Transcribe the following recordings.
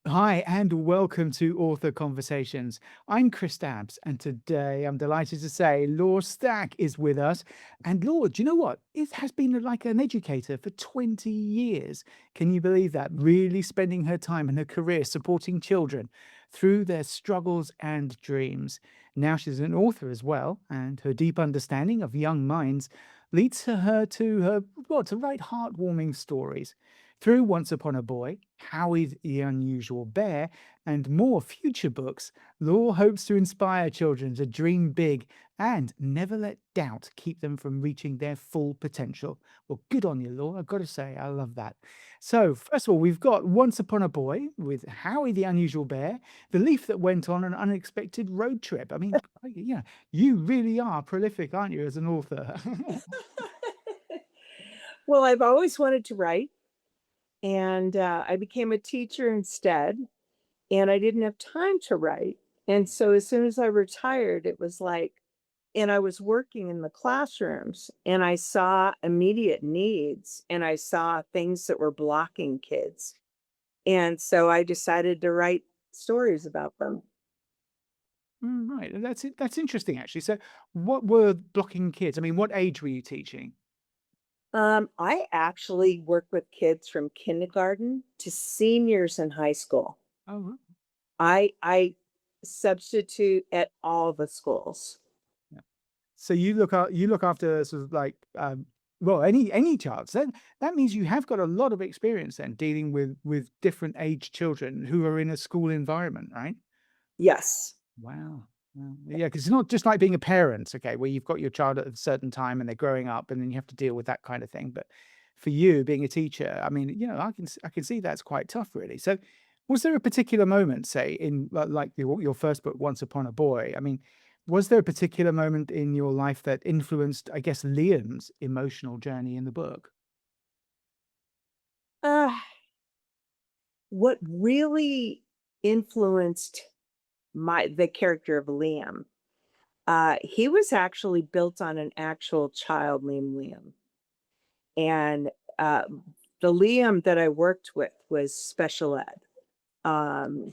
Hi, and welcome to Author Conversations. I'm Chris Dabbs, and today I'm delighted to say Laure Stack is with us. And Laure, do you know what? It has been like an educator for 20 years. Can you believe that? Really spending her time and her career supporting children through their struggles and dreams. Now she's an author as well, and her deep understanding of young minds leads to write heartwarming stories. Through Once Upon a Boy, Howie the Unusual Bear, and more future books, Law hopes to inspire children to dream big and never let doubt keep them from reaching their full potential. Well, good on you, Law. I've got to say, I love that. So, first of all, we've got Once Upon a Boy with Howie the Unusual Bear, the leaf that went on an unexpected road trip. I mean, yeah, you really are prolific, aren't you, as an author? Well, I've always wanted to write, and I became a teacher instead, and I didn't have time to write. And so as soon as I retired, it was like, and I was working in the classrooms and I saw immediate needs and I saw things that were blocking kids. And so I decided to write stories about them. Right, and that's it. That's interesting, actually. So, what were blocking kids? I mean, what age were you teaching? I actually work with kids from kindergarten to seniors in high school. Oh, right. I substitute at all the schools. Yeah. So you look after sort of like well, any child. So that means you have got a lot of experience then dealing with different age children who are in a school environment, right? Yes. Wow. Wow. Yeah, because it's not just like being a parent, okay, where you've got your child at a certain time and they're growing up, and then you have to deal with that kind of thing. But for you being a teacher, I mean, I can see that's quite tough, really. So, was there a particular moment, say, in like your first book, Once Upon a Boy? I mean, was there a particular moment in your life that influenced, I guess, Liam's emotional journey in the book? Uh, what really influenced the character of Liam, he was actually built on an actual child named Liam. And the Liam that I worked with was special ed.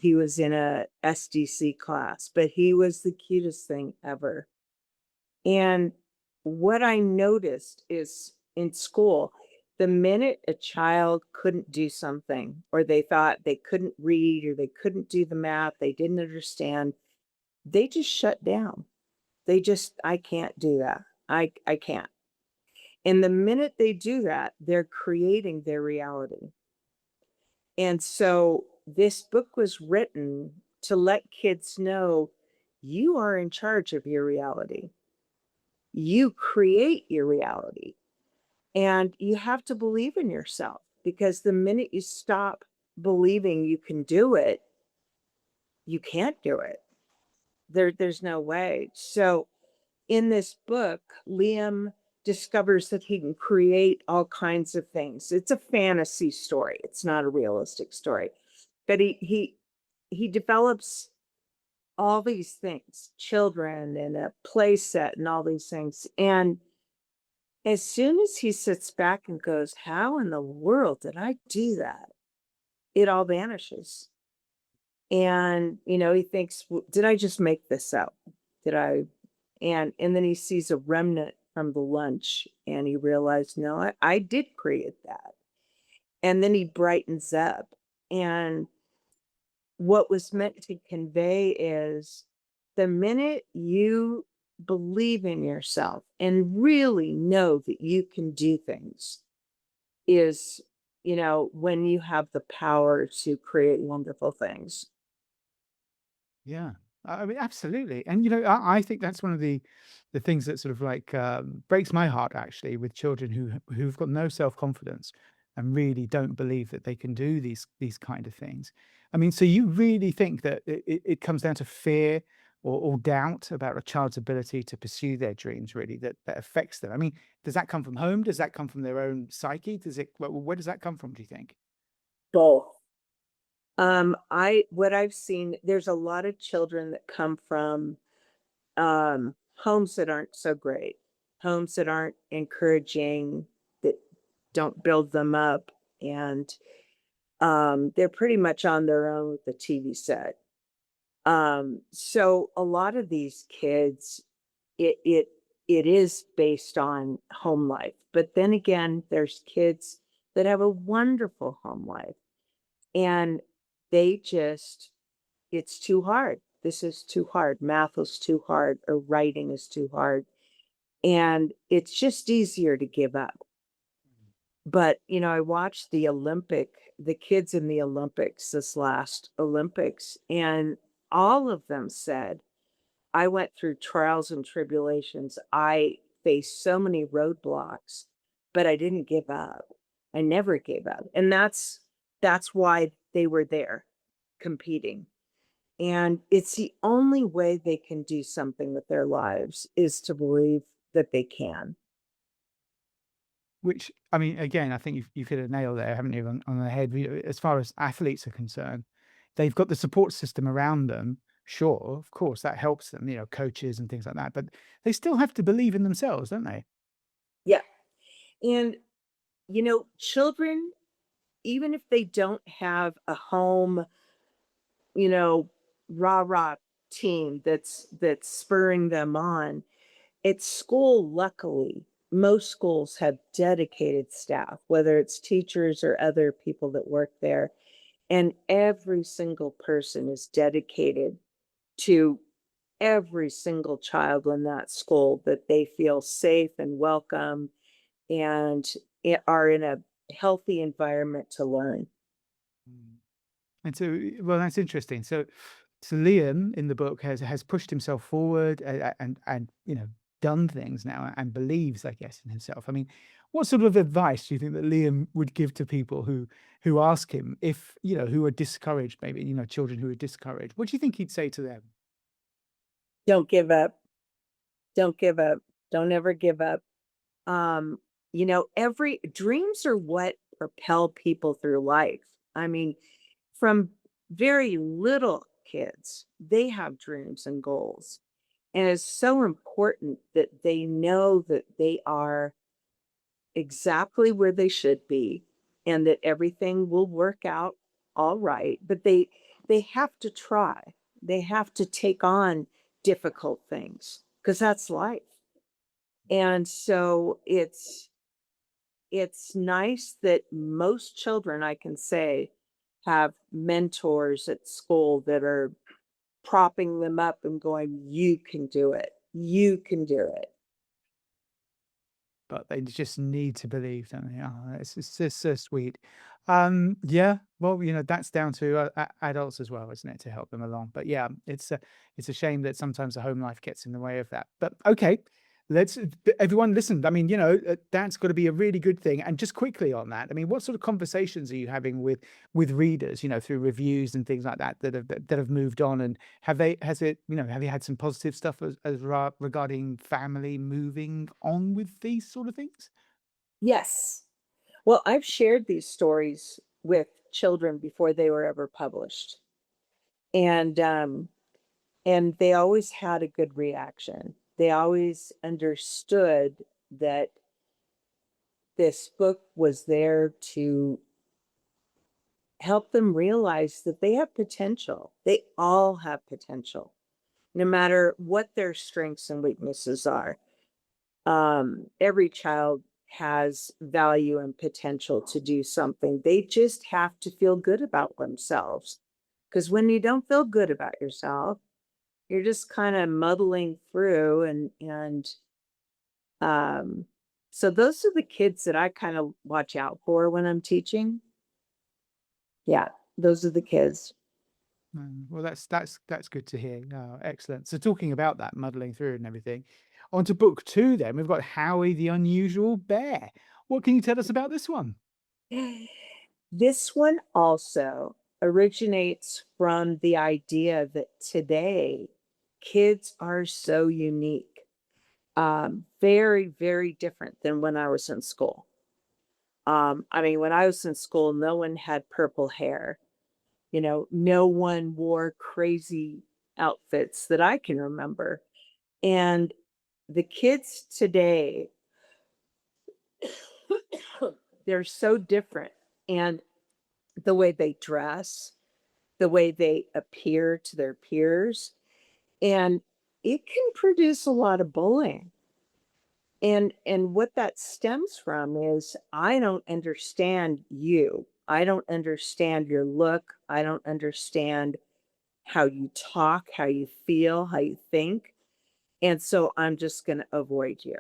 He was in a SDC class, but he was the cutest thing ever. And what I noticed is in school, the minute a child couldn't do something or they thought they couldn't read or they couldn't do the math, they didn't understand, they just shut down. They just, I can't do that. I can't. And the minute they do that, they're creating their reality. And so this book was written to let kids know you are in charge of your reality. You create your reality. And you have to believe in yourself because the minute you stop believing you can do it, you can't do it. There's no way. So in this book, Liam discovers that he can create all kinds of things. It's a fantasy story. It's not a realistic story. But he develops all these things, children and a play set and all these things. And as soon as he sits back and goes, "How in the world did I do that?" It all vanishes. And, he thinks, Did I just make this up? Did I?" And then he sees a remnant from the lunch and he realized, "No, I did create that." And then he brightens up. And what was meant to convey is the minute you believe in yourself and really know that you can do things is, when you have the power to create wonderful things. Yeah, I mean, absolutely, and I think that's one of the things that sort of like breaks my heart actually with children who've got no self confidence and really don't believe that they can do these kind of things. I mean, so you really think that it comes down to fear or doubt about a child's ability to pursue their dreams, really, that affects them. I mean, does that come from home? Does that come from their own psyche? Where does that come from? Do you think? Both. I what I've seen, there's a lot of children that come from homes that aren't so great, homes that aren't encouraging, that don't build them up. And They're pretty much on their own with the TV set. So a lot of these kids, it it it is based on home life. But then again, there's kids that have a wonderful home life and they just it's too hard. This is too hard. Math is too hard or writing is too hard. And it's just easier to give up. But, I watched the kids in the Olympics this last Olympics, and all of them said, I went through trials and tribulations. I faced so many roadblocks, but I didn't give up. I never gave up. And that's why they were there competing. And it's the only way they can do something with their lives is to believe that they can. Which, I mean, again, I think you've hit a nail there, haven't you, on the head. As far as athletes are concerned, they've got the support system around them. Sure, of course, that helps them, coaches and things like that. But they still have to believe in themselves, don't they? Yeah. And children, even if they don't have a home, you know, rah-rah team that's spurring them on, at school, luckily, most schools have dedicated staff, whether it's teachers or other people that work there. And every single person is dedicated to every single child in that school that they feel safe and welcome and are in a healthy environment to learn. Mm. And so, well, that's interesting. So Liam in the book has pushed himself forward and done things now and believes, I guess, in himself. I mean, what sort of advice do you think that Liam would give to people who ask him if who are discouraged, maybe children who are discouraged? What do you think he'd say to them? Don't give up. Don't give up. Don't ever give up. Um, every dreams are what propel people through life. I mean, from very little kids, they have dreams and goals. And it's so important that they know that they are exactly where they should be and that everything will work out all right. But they have to try. They have to take on difficult things because that's life. And so it's nice that most children, I can say, have mentors at school that are propping them up and going, "You can do it. You can do it." But they just need to believe, don't they? Oh, it's just so sweet. Yeah, well, that's down to adults as well, isn't it, to help them along? But yeah, it's a shame that sometimes the home life gets in the way of that. But okay, everyone listen. I mean, that's got to be a really good thing. And just quickly on that, I mean, what sort of conversations are you having with readers, through reviews and things like that that have moved on? And have you had some positive stuff regarding family moving on with these sort of things? Yes. Well, I've shared these stories with children before they were ever published. And and they always had a good reaction. They always understood that this book was there to help them realize that they have potential. They all have potential, no matter what their strengths and weaknesses are. Every child has value and potential to do something. They just have to feel good about themselves. Because when you don't feel good about yourself, you're just kind of muddling through and um so those are the kids that I kind of watch out for when I'm teaching. Yeah, those are the kids. Well, that's good to hear. Oh, excellent. So talking about that muddling through and everything, on to book two then. We've got Howie the Unusual Bear. What can you tell us about this one? This one also originates from the idea that today kids are so unique, very, very different than when I was in school. I mean, when I was in school, no one had purple hair. No one wore crazy outfits that I can remember. And the kids today, they're so different. And the way they dress, the way they appear to their peers, and it can produce a lot of bullying. And what that stems from is I don't understand you. I don't understand your look. I don't understand how you talk, how you feel, how you think. And so I'm just going to avoid you.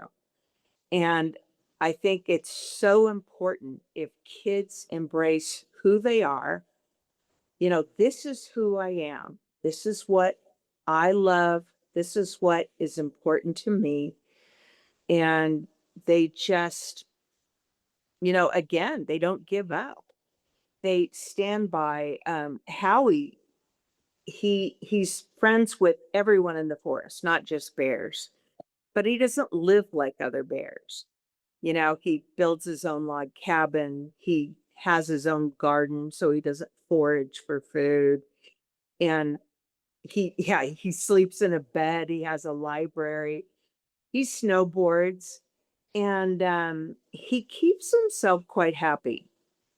And I think it's so important if kids embrace who they are. This is who I am. This is what I love. This is what is important to me. And they just, again, they don't give up. They stand by. Howie, he's friends with everyone in the forest, not just bears, but he doesn't live like other bears. He builds his own log cabin. He has his own garden, so he doesn't forage for food. And yeah, he sleeps in a bed. He has a library. He snowboards, and he keeps himself quite happy.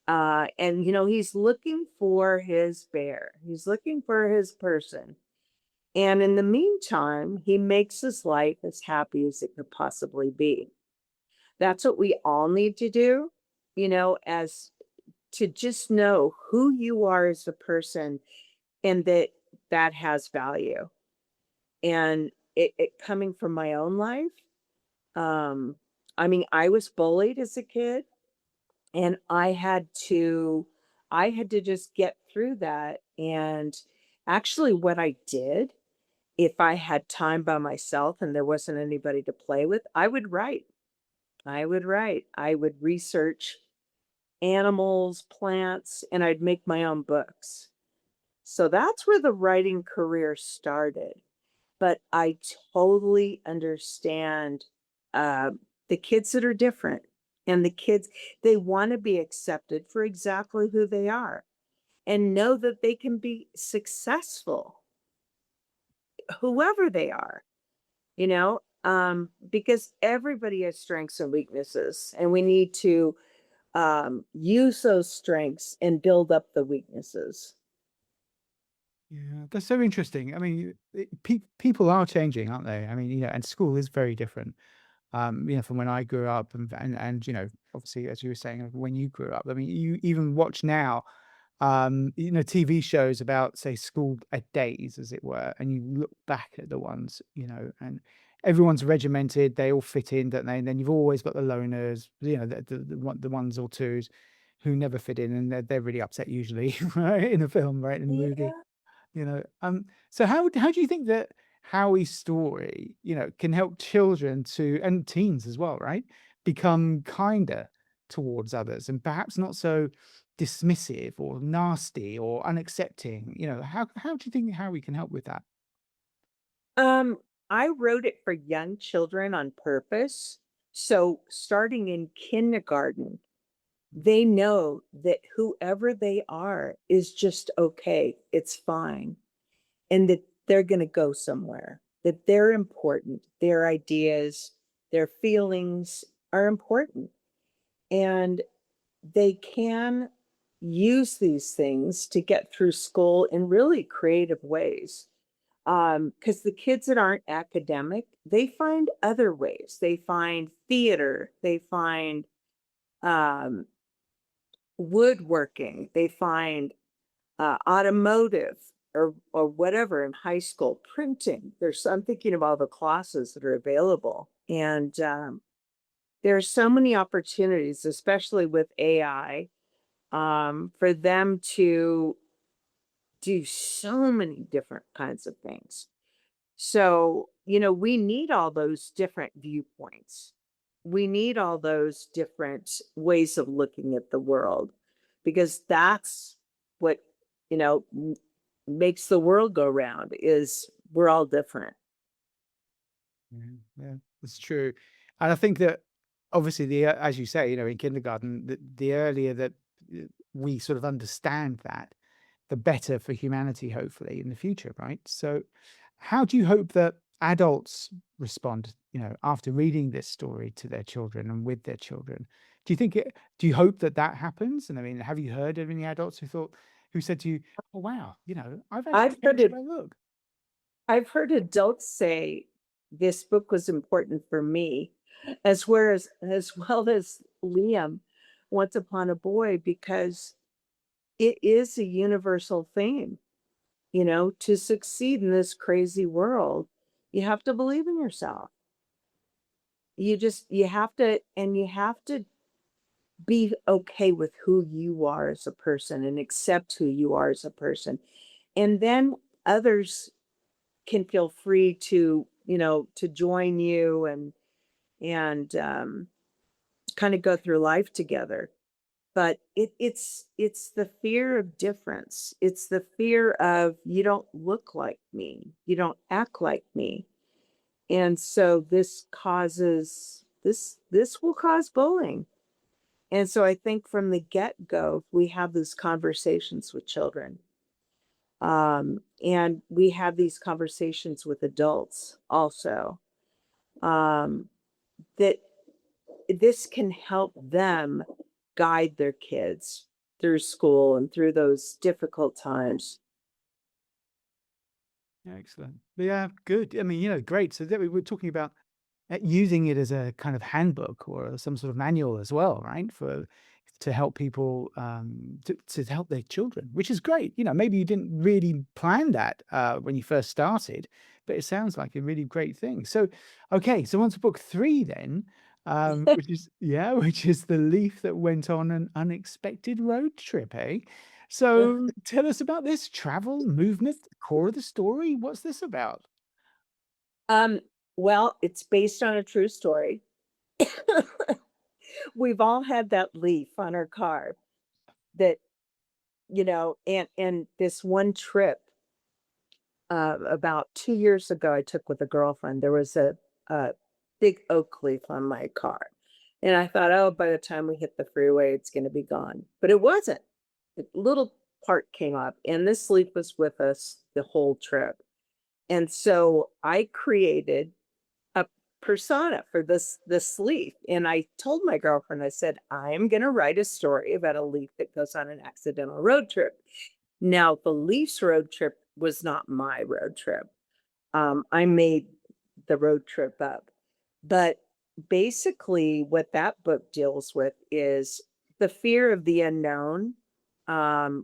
And he's looking for his bear. He's looking for his person. And in the meantime, he makes his life as happy as it could possibly be. That's what we all need to do, as to just know who you are as a person, and that has value. And it coming from my own life, um, I mean, I was bullied as a kid, and I had to just get through that. And actually, what I did, if I had time by myself and there wasn't anybody to play with, I would write. I would write. I would research animals, plants, and I'd make my own books. So that's where the writing career started. But I totally understand uh, the kids that are different. And the kids, they want to be accepted for exactly who they are and know that they can be successful, whoever they are, because everybody has strengths and weaknesses, and we need to use those strengths and build up the weaknesses. Yeah, that's so interesting. I mean, people are changing, aren't they? I mean, and school is very different. From when I grew up, and obviously, as you were saying, when you grew up. I mean, you even watch now, TV shows about, say, school days, as it were, and you look back at the ones, and everyone's regimented, they all fit in, don't they? And then you've always got the loners, the ones or twos who never fit in, and they're really upset usually, right, in a film, right, in a movie. Yeah. So how do you think that Howie's story, can help children to, and teens as well, right, become kinder towards others and perhaps not so dismissive or nasty or unaccepting? How do you think Howie can help with that? Um, I wrote it for young children on purpose. So starting in kindergarten, they know that whoever they are is just okay. It's fine. And that they're going to go somewhere, that they're important. Their ideas, their feelings are important. And they can use these things to get through school in really creative ways. Because the kids that aren't academic, they find other ways. They find theater, they find um, woodworking, they find automotive, or whatever in high school, printing. I'm thinking of all the classes that are available. And there are so many opportunities, especially with AI, for them to do so many different kinds of things. So, we need all those different viewpoints. We need all those different ways of looking at the world, because that's what, you know, m- makes the world go round, is we're all different. Yeah, yeah, that's true. And I think that obviously as you say, in kindergarten, the earlier that we sort of understand that, the better for humanity, hopefully, in the future, right? So, how do you hope that adults respond, after reading this story to their children and with their children? Do you think it do you hope that that happens? And I mean, have you heard of any adults who said to you, "Oh, wow, I've actually I've heard changed it my look." I've heard adults say this book was important for me, as well as Liam, Once Upon a Boy, because it is a universal theme. To succeed in this crazy world, you have to believe in yourself. You have to, and you have to be okay with who you are as a person and accept who you are as a person. And then others can feel free to join you and kind of go through life together. But it's the fear of difference. It's the fear of you don't look like me, you don't act like me. And so this will cause bullying. And so I think from the get-go, we have these conversations with children. And we have these conversations with adults also. Um, that this can help them guide their kids through school and through those difficult times. Excellent. Yeah, good. I mean, great. So that we're talking about using it as a kind of handbook or some sort of manual as well, right? For to help people to help their children, which is great. Maybe you didn't really plan that when you first started, but it sounds like a really great thing. So, okay, so on to book three then, which is yeah, which is the leaf that went on an unexpected road trip, eh? So tell us about this travel, movement, core of the story. What's this about? Um, well, it's based on a true story. We've all had that leaf on our car that, and this one trip about 2 years ago I took with a girlfriend, there was a big oak leaf on my car. And I thought, oh, by the time we hit the freeway, it's going to be gone. But it wasn't. A little part came up, and this leaf was with us the whole trip. And so I created a persona for this leaf. And I told my girlfriend, I said, I'm gonna write a story about a leaf that goes on an accidental road trip. Now, the leaf's road trip was not my road trip. I made the road trip up. But basically, what that book deals with is the fear of the unknown,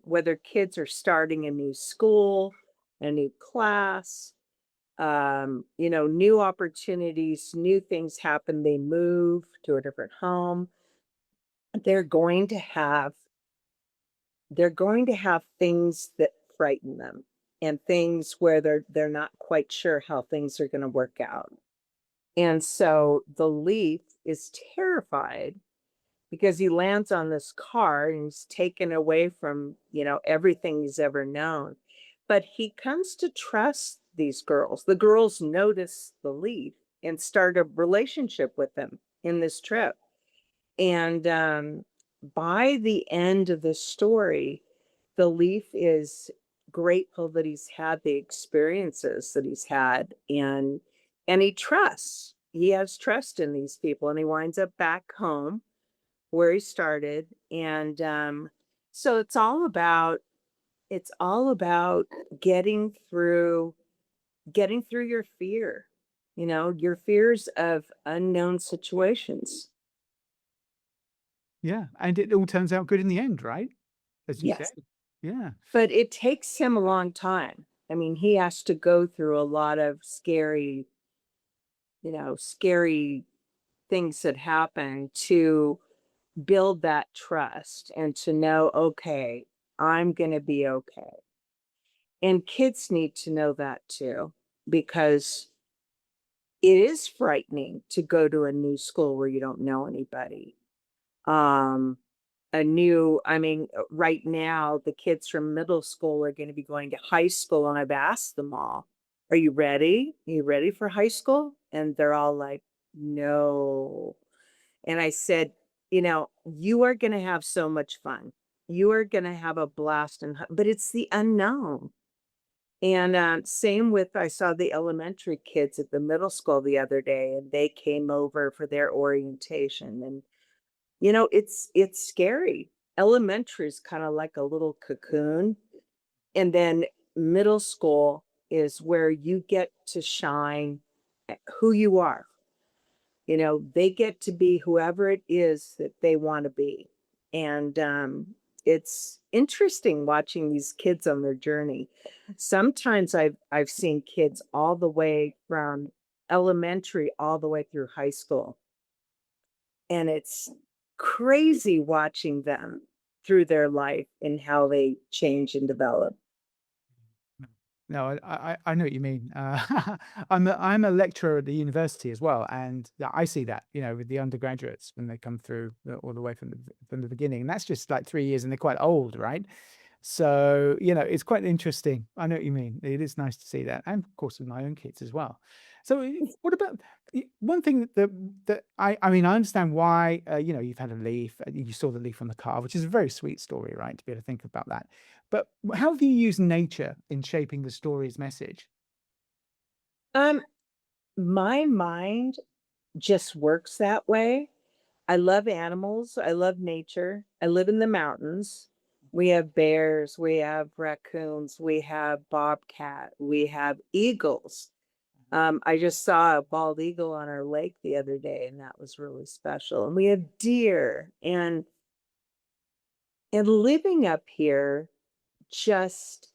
whether kids are starting a new school, a new class, new opportunities, new things happen. They move to a different home. They're going to have they're going to have things that frighten them and things where they're not quite sure how things are going to work out. And so the leaf is terrified because he lands on this car and he's taken away from, everything he's ever known. But he comes to trust these girls. The girls notice the lead and start a relationship with him in this trip. And by the end of the story, the leaf is grateful that he's had the experiences that he's had, and he trusts. He has trust in these people, and he winds up back home where he started. And so it's all about getting through your fear, your fears of unknown situations. Yeah, and it all turns out good in the end, right? As you said. Yes. Yeah. But it takes him a long time. I mean, he has to go through a lot of scary things that happen to build that trust and to know, okay, I'm going to be okay. And kids need to know that too, because it is frightening to go to a new school where you don't know anybody. Um, I mean, right now, the kids from middle school are going to be going to high school. And I've asked them all, are you ready? Are you ready for high school? And they're all like, no. And I said, you are going to have so much fun. You are going to have a blast, but it's the unknown. And same with, I saw the elementary kids at the middle school the other day, and they came over for their orientation. And It's scary. Elementary is kind of like a little cocoon, and then middle school is where you get to shine who you are. They get to be whoever it is that they want to be. And it's interesting watching these kids on their journey. Sometimes I've seen kids all the way from elementary all the way through high school. And it's crazy watching them through their life and how they change and develop. No, I know what you mean. I'm a lecturer at the university as well, and I see that, with the undergraduates when they come through all the way from the beginning, and that's just like 3 years, and they're quite old, right? So, it's quite interesting. I know what you mean. It is nice to see that, and of course with my own kids as well. So, what about one thing that I mean, I understand why you've had a leaf, you saw the leaf on the car, which is a very sweet story, right? To be able to think about that. But how have you used nature in shaping the story's message? Um, my mind just works that way. I love animals. I love nature. I live in the mountains. We have bears, we have raccoons, we have bobcat, we have eagles. I just saw a bald eagle on our lake the other day, and that was really special. And we have deer, and living up here just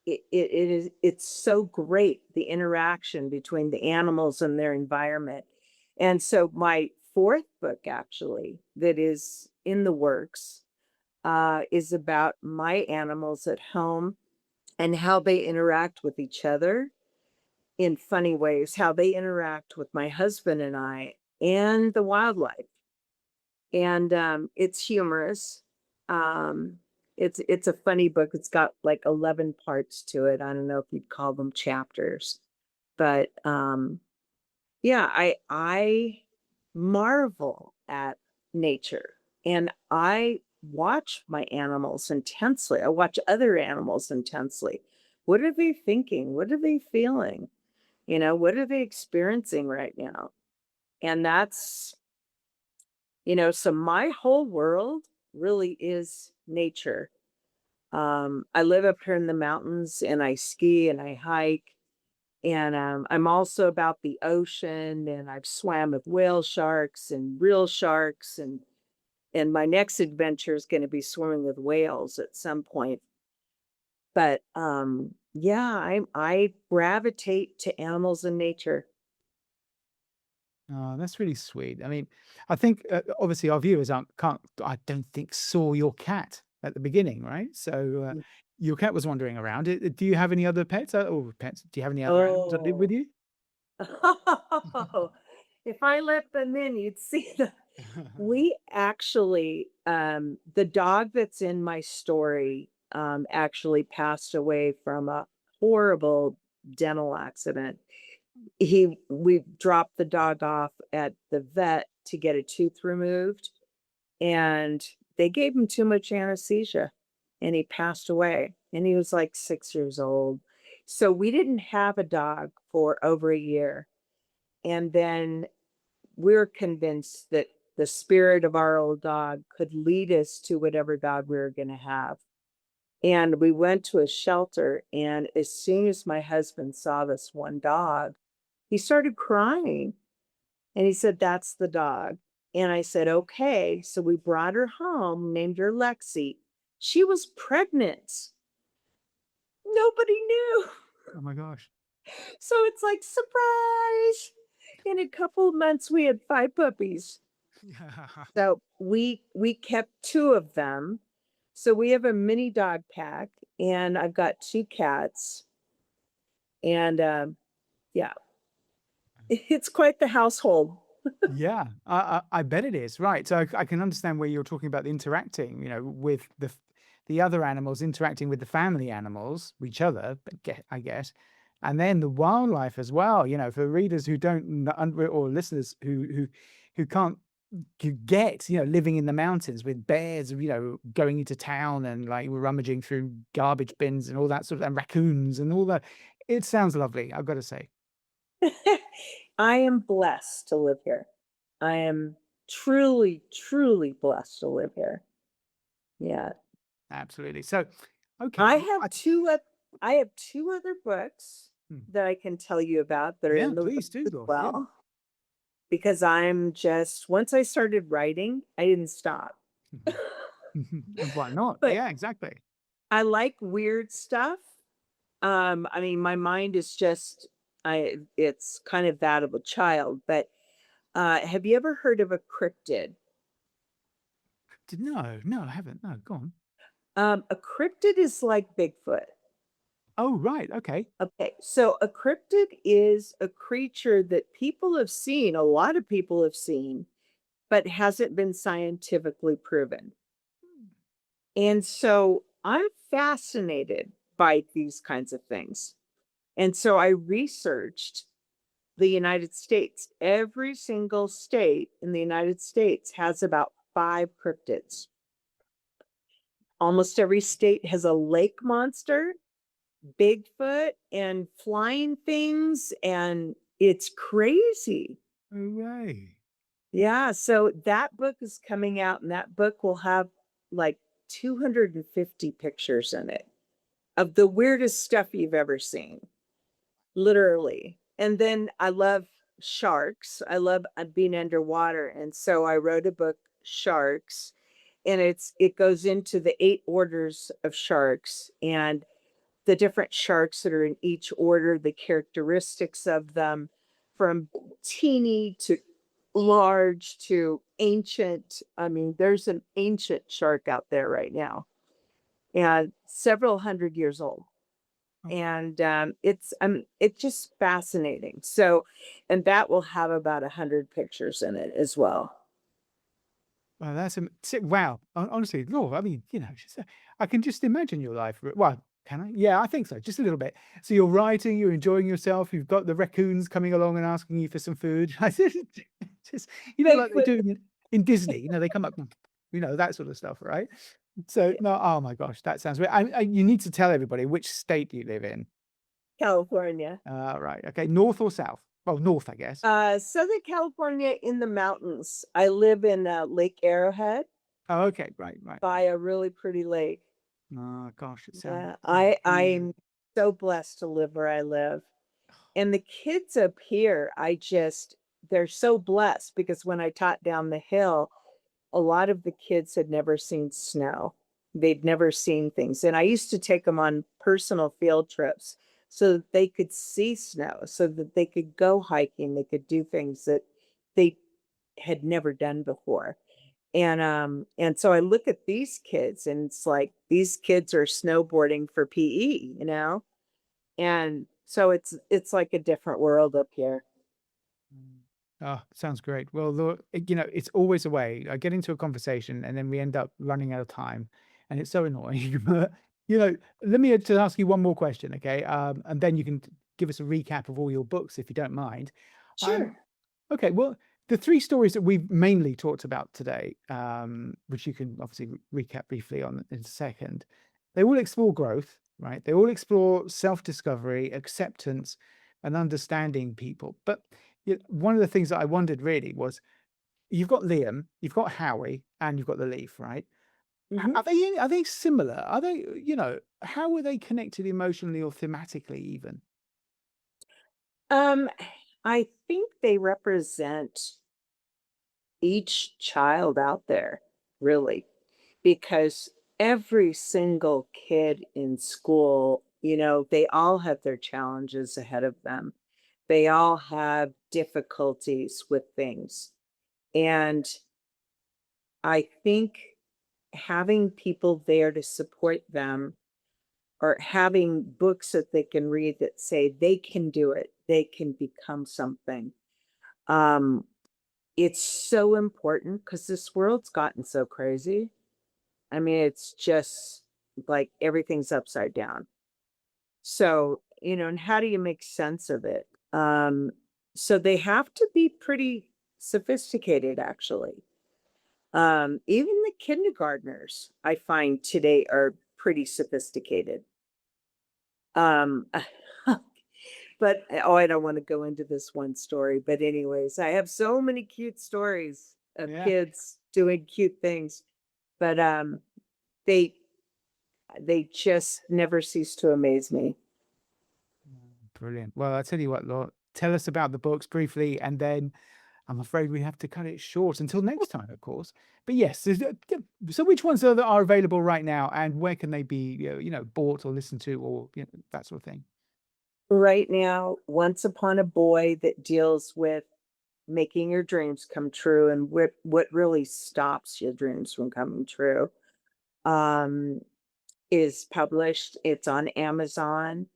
it's so great, the interaction between the animals and their environment. And so my fourth book actually that is in the works is about my animals at home and how they interact with each other in funny ways, how they interact with my husband and I and the wildlife. And it's humorous. Um, it's a funny book. It's got like 11 parts to it. I don't know if you'd call them chapters, but yeah, I marvel at nature, and I watch my animals intensely. I watch other animals intensely. What are they thinking? What are they feeling? What are they experiencing right now? And so my whole world really is nature. I live up here in the mountains and I ski and I hike. And I'm also about the ocean, and I've swam with whale sharks and real sharks, and my next adventure is going to be swimming with whales at some point. But yeah, I gravitate to animals and nature. Oh, that's really sweet. I mean, I think obviously our viewers I don't think, saw your cat at the beginning, right? So your cat was wandering around. Do you have any other pets? Or pets? Do you have any other animals that live with Oh, you? if I let them in, you'd see the we actually, the dog that's in my story, actually passed away from a horrible dental accident. We dropped the dog off at the vet to get a tooth removed, and they gave him too much anesthesia, and he passed away, and he was like 6 years old. So we didn't have a dog for over a year, and then we're convinced that the spirit of our old dog could lead us to whatever dog we were going to have. And we went to a shelter, and as soon as my husband saw this one dog, he started crying, and he said, "That's the dog." And I said, "Okay." So we brought her home, named her Lexi. She was pregnant. Nobody knew. Oh my gosh. So it's like, surprise. In a couple of months, we had 5 puppies. Yeah. So we kept 2 of them. So we have a mini dog pack, and I've got 2 cats, and, yeah, it's quite the household. Yeah, I bet it is, right. So I can understand where you're talking about the interacting, with the other animals interacting with the family animals, each other, but I guess, and then the wildlife as well. For readers who don't or listeners who can't get, living in the mountains with bears, going into town and like rummaging through garbage bins and all that sort of, and raccoons and all that. It sounds lovely, I've got to say. I am blessed to live here. I am truly, truly blessed to live here. Yeah. Absolutely. So, okay. I Well, have 2 oth I have 2 other books hmm. that I can tell you about that are Yeah, in the works please do, as Laura. Yeah. well, because I'm just once I started writing, I didn't stop. Mhm. Mhm. And why not? But Yeah, exactly. I like weird stuff. I mean, my mind is just it's kind of that of a child, but, have you ever heard of a cryptid? No, no, I haven't. No, go on. A cryptid is like Bigfoot. Oh, right. Okay. Okay, so a cryptid is a creature that people have seen, a lot of people have seen, but hasn't been scientifically proven. And so I'm fascinated by these kinds of things. And so I researched the United States. Every single state in the United States has about 5 cryptids. Almost every state has a lake monster, Bigfoot, and flying things, and it's crazy. Hooray. Yeah, so that book is coming out, and that book will have like 250 pictures in it of the weirdest stuff you've ever seen, literally. And then I love sharks. I love being underwater, and so I wrote a book, Sharks, and it goes into the 8 orders of sharks and the different sharks that are in each order, the characteristics of them, from teeny to large to ancient. I mean, there's an ancient shark out there right now and several hundred years old. Oh, And it's just fascinating. So, and that will have about 100 pictures in it as well. well, wow. Honestly, Laura, I mean, I can just imagine your life. Well, can I? Yeah, I think so. Just a little bit. So you're writing, you're enjoying yourself. You've got the raccoons coming along and asking you for some food. Just, like they Bigfoot. do in Disney. They come up, that sort of stuff, right? So Yeah, no, oh my gosh, that sounds weird. You need to tell everybody which state you live in. California. Right. Okay. North or south? Well, north, I guess. Southern California in the mountains. I live in Lake Arrowhead Oh, okay. Right. Right. by a really pretty lake. Oh gosh, it sounds Yeah, beautiful. I'm so blessed to live where I live. And the kids up here, they're so blessed because when I taught down the hill, a lot of the kids had never seen snow. They'd never seen things. And I used to take them on personal field trips so that they could see snow, so that they could go hiking, they could do things that they had never done before. And so I look at these kids and it's like these kids are snowboarding for PE, you know? And so it's like a different world up here. Mm. Oh, sounds great. Well, it's always a way. I get into a conversation and then we end up running out of time, and it's so annoying. But let me just ask you one more question, okay? And then you can give us a recap of all your books if you don't mind. Um, Sure. Okay, well, the three stories that we've mainly talked about today, which you can obviously recap briefly on in a second, they all explore growth, right? They all explore self-discovery, acceptance, and understanding people. But one of the things that I wondered really was you've got Liam, you've got Howie, and you've got the Leaf, right? Mhm. Are they similar? Are they, how are they connected emotionally or thematically even? Um, I think they represent each child out there, really, because every single kid in school, they all have their challenges ahead of them. They all have difficulties with things. And I think having people there to support them or having books that they can read that say they can do it, they can become something. Um, it's so important because this world's gotten so crazy. I mean, it's just like everything's upside down. So, and how do you make sense of it? So they have to be pretty sophisticated, actually. Even the kindergartners I find today are pretty sophisticated. Um, but oh, I don't want to go into this one story, but anyways, I have so many cute stories. of Yeah. kids doing cute things, but they just never cease to amaze me. Brilliant. Well, I tell you what, Laura, tell us about the books briefly, and then I'm afraid we have to cut it short until next time, of course. But yes, so which ones are available right now, and where can they be, bought or listened to, or that sort of thing? Right now, Once Upon a Boy, that deals with making your dreams come true and what really stops your dreams from coming true, um, is published. It's on Amazon.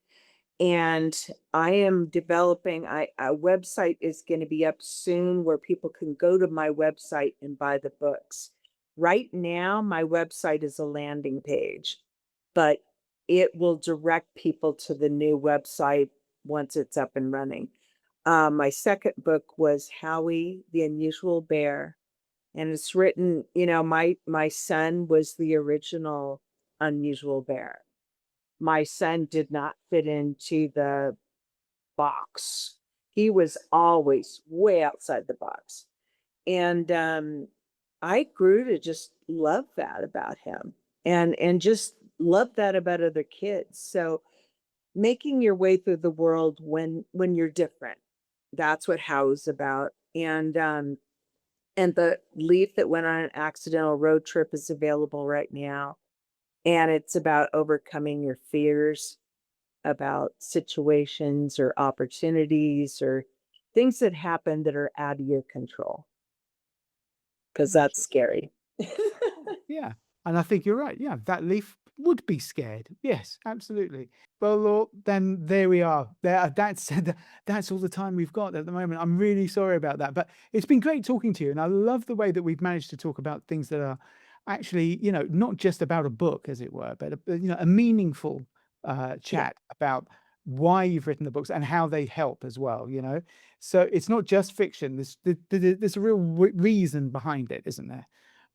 And I am developing, a website is going to be up soon where people can go to my website and buy the books. Right now, my website is a landing page, but it will direct people to the new website once it's up and running. My second book was Howie, the Unusual Bear, and it's written, my son was the original Unusual Bear. My son did not fit into the box. He was always way outside the box. And I grew to just love that about him and just love that about other kids. So making your way through the world when you're different. That's what How's about. And the Leaf that went on an accidental road trip is available right now. And it's about overcoming your fears about situations or opportunities or things that happen that are out of your control, because that's scary. Yeah, and I think you're right. Yeah, that leaf would be scared. Yes, absolutely. Well, Lord, then there we are. That's all the time we've got at the moment. I'm really sorry about that, but it's been great talking to you, and I love the way that we've managed to talk about things that are actually, not just about a book, as it were, but a meaningful Yeah. chat about why you've written the books and how they help as well. So it's not just fiction. There's a real reason behind it, isn't there?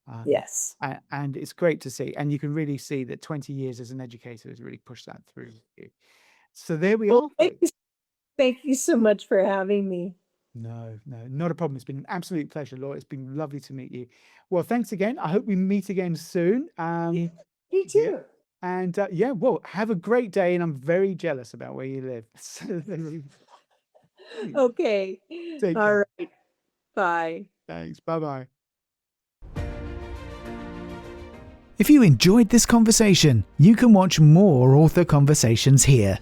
Um, Yes. and it's great to see, and you can really see that 20 years as an educator has really pushed that through you. So there we Well, are, folks. thank you so much for having me. No, no, not a problem. It's been an absolute pleasure, Laura. It's been lovely to meet you. Well, thanks again. I hope we meet again soon. Me Yeah, too. and yeah, well, have a great day, and I'm very jealous about where you live. So, Okay. take All care. right. Bye. Thanks. Bye bye. If you enjoyed this conversation, you can watch more author conversations here.